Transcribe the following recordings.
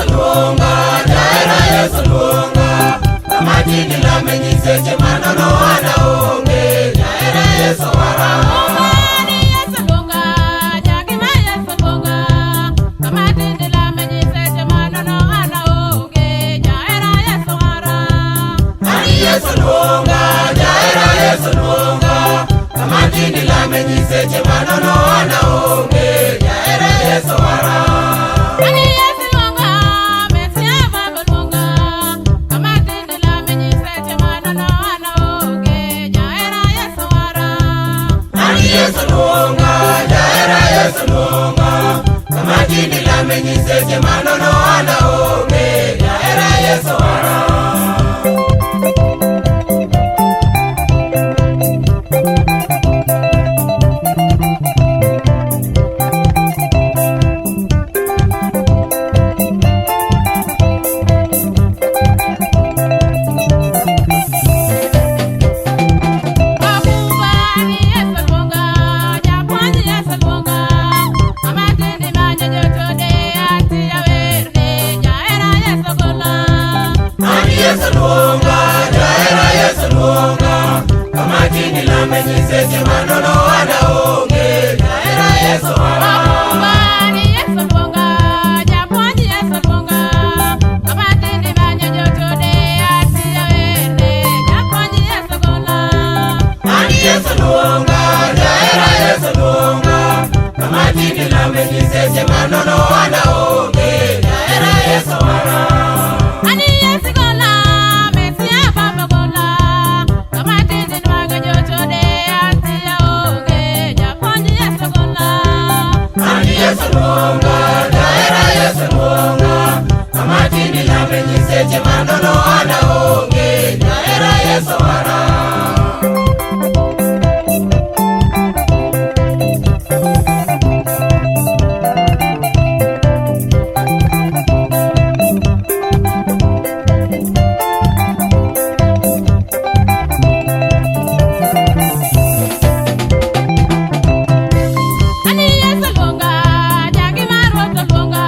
Yesu luonga, jaera Yesu luonga, kamatini la menyiseche manono wana onge, jaera Yesu wara. Ni Yesu luonga, jagima Yesu luonga, kamatini la menyiseche manono wana onge, jaera Yesu wara. Ani Yesu luonga, jaera Yesu luonga, kamatini la menyiseche manono wana onge, jaera Yesu wara. Ani Yesu luonga, mesia baba luonga, kamatini la menyiseche manono wana onge, jaera Yesu wara. Ani Yesu luonga, jaera Yesu luonga, kamatini la menyiseche manono wana onge, jaera Yesu wara. Yesu luonga, jaera Yesu luonga, kamatini la menyiseche manono wana onge, jaera Yesu wara. Ni Yesu luonga, japuonj Yesu luonga, kamatini manyo jotode ati awerne, japuonj Yesu gola. Ani Yesu luonga, jaera Yesu luonga, kamatini la menyiseche manono wana onge, jaera Yesu wara. Ani Yesu gola, mesia baba gola, kamatini manyo jotode ati awonge, japuonj Yesu gola. Ani Yesu luonga, jaera Yesu luonga, kamatini la menyiseche manono wana onge, jaera Yesu wara. Ani Yesu luonga, jagima Ruoth luonga,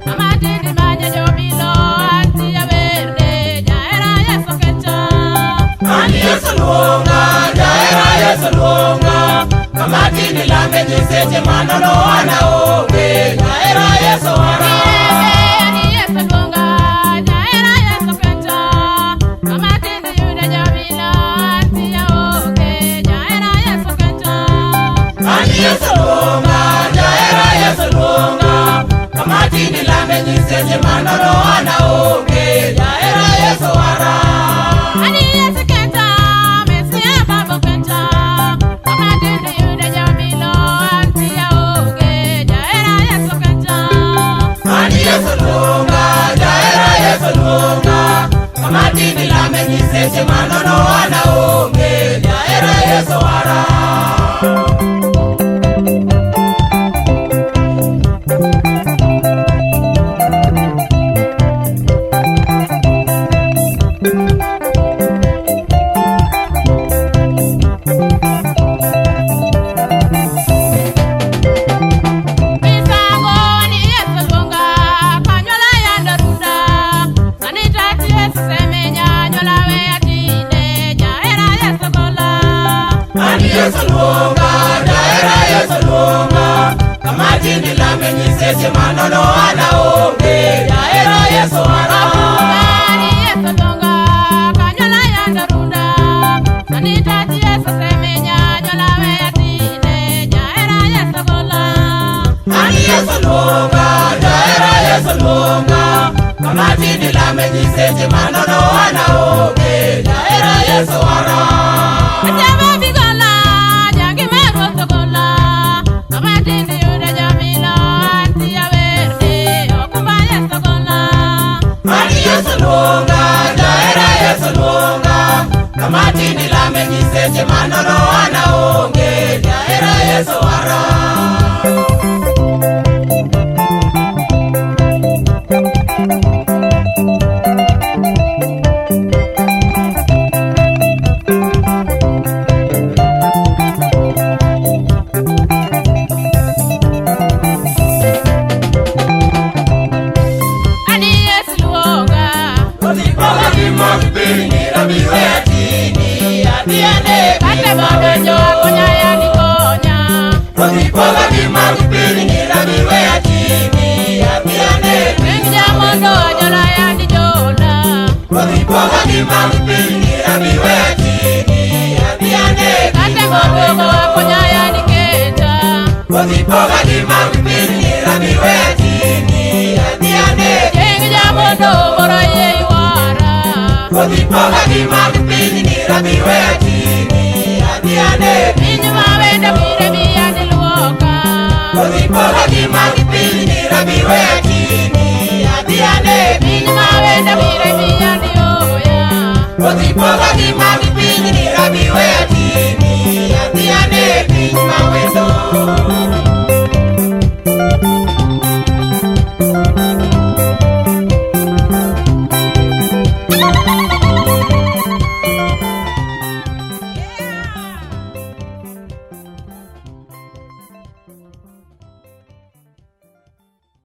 kamatini manyo jobilo ati awerne, jaera Yesu kecha. Ani Yesu luonga, jaera Yesu luonga, kamatini la menyiseche manono wana onge, jaera Yesu wara. Ani Yesu luonga, jaera Yesu kecha, kamatini yudo jobilo ati awonge, jaera Yesu kecha. Ani Yesu luonga, jaera Yesu luonga, kamatini la menyiseche manono wana onge, jaera Yesu wara. Ani Yesu kecha, mesia baba kecha, kamatini yudo jobilo ati awonge, jaera Yesu kecha. Ani Yesu luonga, jaera Yesu luonga, kamatini la menyiseche manono wana onge, jaera Yesu wara. Misango ni Yesu luonga, kanyola yanda ruda, sanitati Yesu semenya, nyola we atinde, jaera Yesu gola. Ani Yesu luonga, jaera Yesu luonga, kamatini la menyiseche manono wana onge, jaera Yesu wara. Ni Yesu luonga, kanyola yanda ruda, sanitati Yesu semenya, nyola we atinde, jaera Yesu gola. Ani Yesu luonga, jaera Yesu luonga, kamatini la menyiseche manono wana onge, jaera Yesu wara. Ajaba bigola, jagima Ruoth gola, kamatini yudo jobilo ati awerne, okumba Yesu gola. Ani Yesu luonga, jaera Yesu luonga, kamatini la menyiseche manono wana onge, jaera Yesu wara. Odipoga di magpili ni rabiwe atini abiane. Pinja mondo ajola ya di jola. Odipoga di magpili ni rabiwe atini abiane. Kate gogo akonya ya di keta. Odipoga di magpili ni rabiwe atini abiane. Pinja mondo mora ye wara. Odipoga di magpili ni rabiwe atini abiane. Pinja mawenda mire biya di luoka. Odipoga di magpili ni rabiwe atini abiane. Pinja mawenda mire biya di oya. Odipoga di magpili ni rabiwe atini abiane. Pinja mawendo. Thank you.